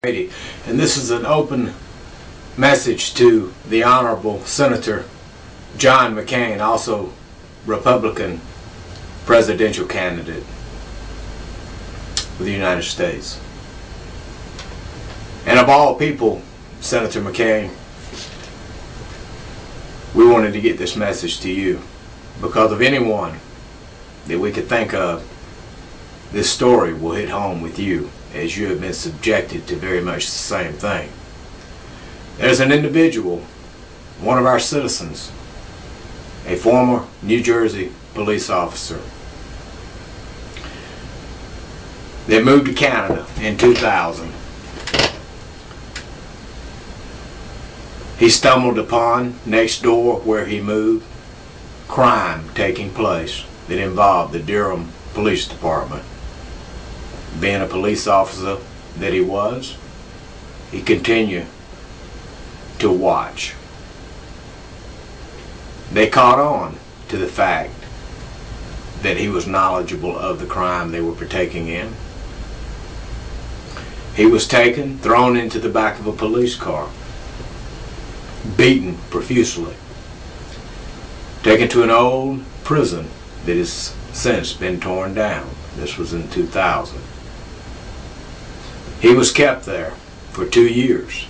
And this is an open message to the Honorable Senator John McCain, also Republican presidential candidate for the United States. And of all people, Senator McCain, we wanted to get this message to you because of anyone that we could think of. This story will hit home with you, as you have been subjected to very much the same thing. There's an individual, one of our citizens, a former New Jersey police officer, that moved to Canada in 2000. He stumbled upon, next door where he moved, crime taking place that involved the Durham Police Department. Being a police officer that he was, he continued to watch. They caught on to the fact that he was knowledgeable of the crime they were partaking in. He was taken, thrown into the back of a police car, beaten profusely, taken to an old prison that has since been torn down. This was in 2000. He was kept there for 2 years.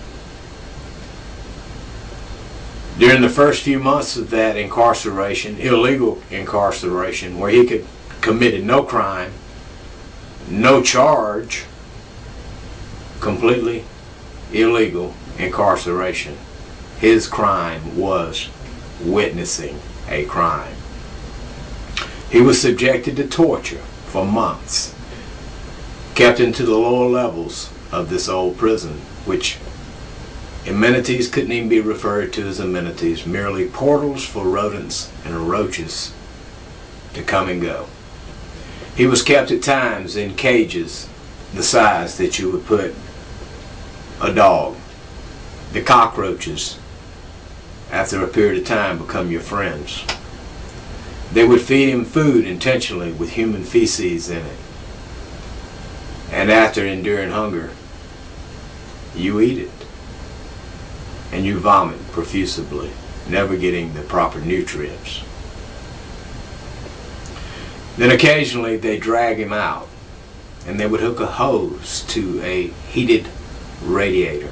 During the first few months of that incarceration, illegal incarceration, where he could committed no crime, no charge, completely illegal incarceration. His crime was witnessing a crime. He was subjected to torture for months, kept into the lower levels of this old prison, which amenities couldn't even be referred to as amenities, merely portals for rodents and roaches to come and go. He was kept at times in cages the size that you would put a dog. The cockroaches, after a period of time, become your friends. They would feed him food intentionally with human feces in it. And after enduring hunger, you eat it. And you vomit profusely, never getting the proper nutrients. Then occasionally they drag him out, and they would hook a hose to a heated radiator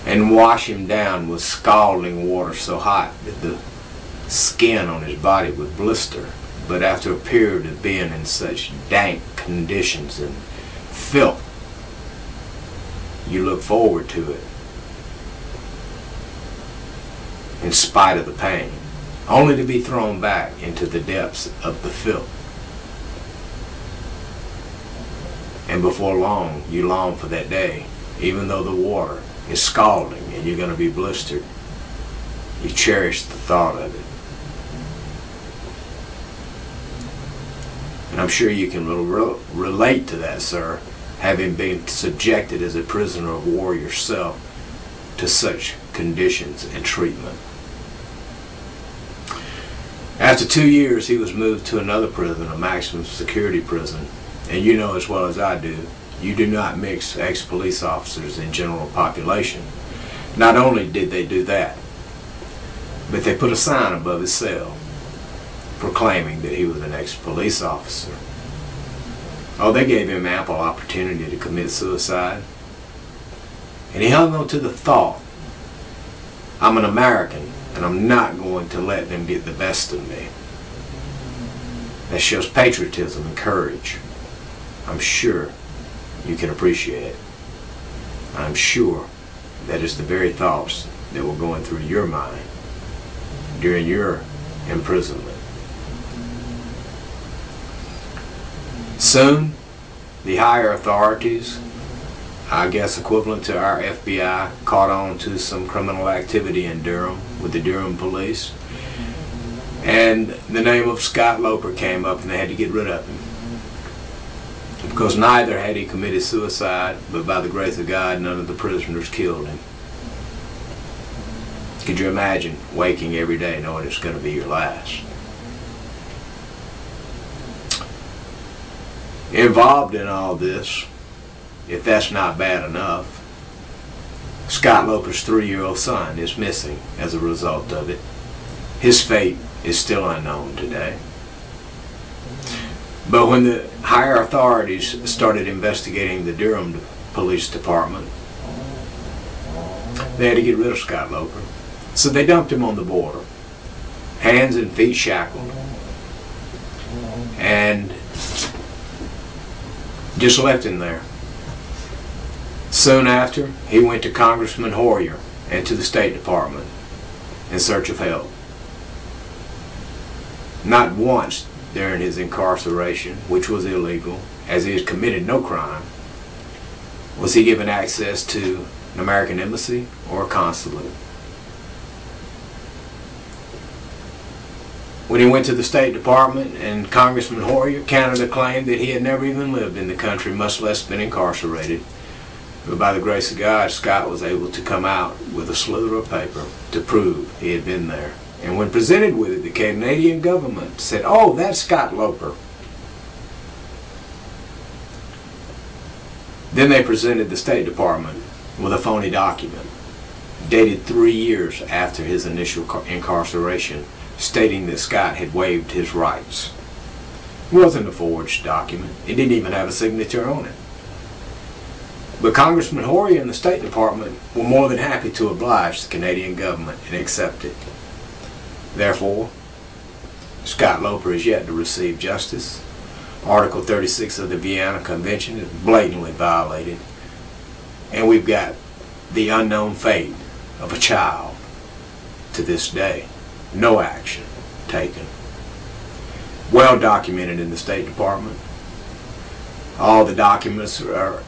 and wash him down with scalding water so hot that the skin on his body would blister. But after a period of being in such dank conditions and filth, you look forward to it in spite of the pain, only to be thrown back into the depths of the filth. And before long, you long for that day, even though the water is scalding and you're going to be blistered. You cherish the thought of it. And I'm sure you can relate to that, sir, having been subjected as a prisoner of war yourself to such conditions and treatment. After 2 years, he was moved to another prison, a maximum security prison. And you know as well as I do, you do not mix ex-police officers in general population. Not only did they do that, but they put a sign above his cell proclaiming that he was an ex-police officer. Oh, they gave him ample opportunity to commit suicide. And he hung on to the thought, I'm an American and I'm not going to let them get the best of me. That shows patriotism and courage. I'm sure you can appreciate it. I'm sure that is the very thoughts that were going through your mind during your imprisonment. Soon, the higher authorities, I guess equivalent to our FBI, caught on to some criminal activity in Durham with the Durham police. And the name of Scott Loper came up and they had to get rid of him. Because neither had he committed suicide, but by the grace of God, none of the prisoners killed him. Could you imagine waking every day knowing it's going to be your last? Involved in all this if that's not bad enough, Scott Loper's 3-year-old son is missing as a result of it. His fate is still unknown today. But when the higher authorities started investigating the Durham Police Department, they had to get rid of Scott Loper. So they dumped him on the border, hands and feet shackled, and just left him there. Soon after, he went to Congressman Hoyer and to the State Department in search of help. Not once during his incarceration, which was illegal, as he had committed no crime, was he given access to an American embassy or a consulate. When he went to the State Department and Congressman Hoyer, Canada claimed that he had never even lived in the country, much less been incarcerated. But by the grace of God, Scott was able to come out with a slither of paper to prove he had been there. And when presented with it, the Canadian government said, "Oh, that's Scott Loper." Then they presented the State Department with a phony document dated 3 years after his initial incarceration, stating that Scott had waived his rights. It wasn't a forged document. It didn't even have a signature on it. But Congressman Hoyer and the State Department were more than happy to oblige the Canadian government and accept it. Therefore, Scott Loper is yet to receive justice. Article 36 of the Vienna Convention is blatantly violated. And we've got the unknown fate of a child to this day. No action taken. Well documented in the State Department. All the documents are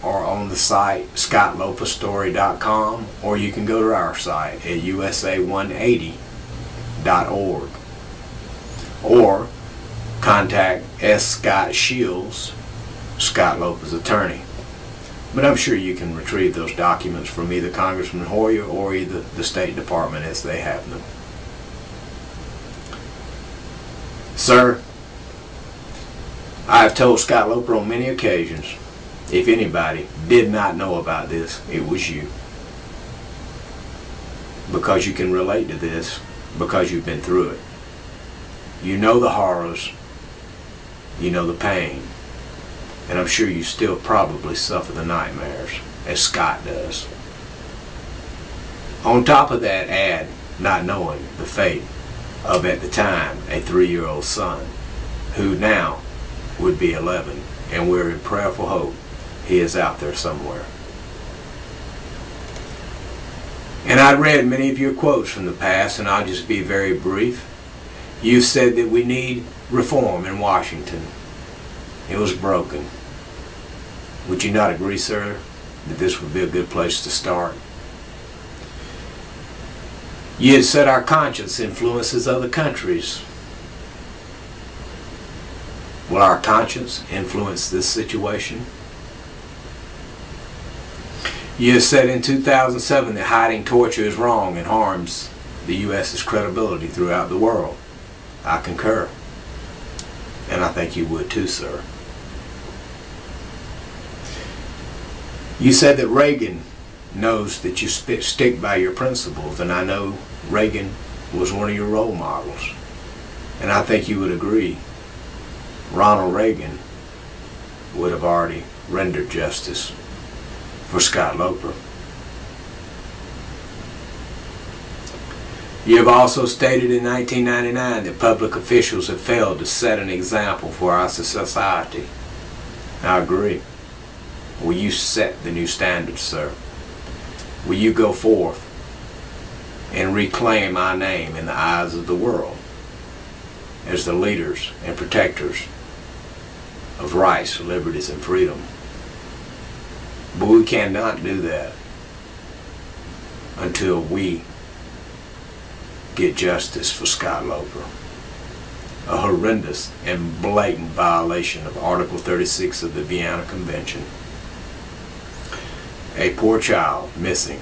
on the site scottloperstory.com, or you can go to our site at usa180.org, or contact S. Scott Shields, Scott Loper's attorney. But I'm sure you can retrieve those documents from either Congressman Hoyer or either the State Department as they have them. Sir, I have told Scott Loper on many occasions, if anybody did not know about this, it was you. Because you can relate to this, because you've been through it. You know the horrors, you know the pain, and I'm sure you still probably suffer the nightmares, as Scott does. On top of that, add not knowing the fate of, at the time, a 3-year-old son, who now would be 11, and we're in prayerful hope he is out there somewhere. And I read many of your quotes from the past, and I'll just be very brief. You said that we need reform in Washington. It was broken. Would you not agree, sir, that this would be a good place to start? You had said our conscience influences other countries. Will our conscience influence this situation? You had said in 2007 that hiding torture is wrong and harms the U.S.'s credibility throughout the world. I concur. And I think you would too, sir. You said that Reagan knows that you stick by your principles, and I know Reagan was one of your role models. And I think you would agree, Ronald Reagan would have already rendered justice for Scott Loper. You have also stated in 1999 that public officials have failed to set an example for our society. I agree. Will you set the new standards, sir? Will you go forth and reclaim our name in the eyes of the world as the leaders and protectors of rights, liberties, and freedom? But we cannot do that until we get justice for Scott Loper. A horrendous and blatant violation of Article 36 of the Vienna Convention. A poor child missing.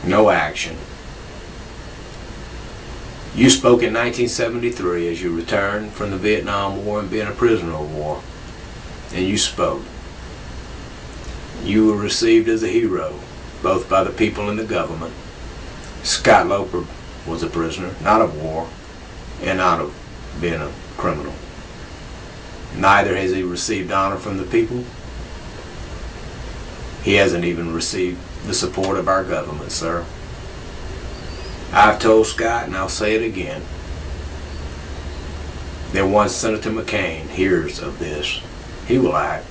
No action. You spoke in 1973 as you returned from the Vietnam War and being a prisoner of war. and you spoke. You were received as a hero, both by the people and the government. Scott Loper was a prisoner, not of war, and not of being a criminal. Neither has he received honor from the people. He hasn't even received the support of our government, sir. I've told Scott, and I'll say it again, that once Senator McCain hears of this, he will act.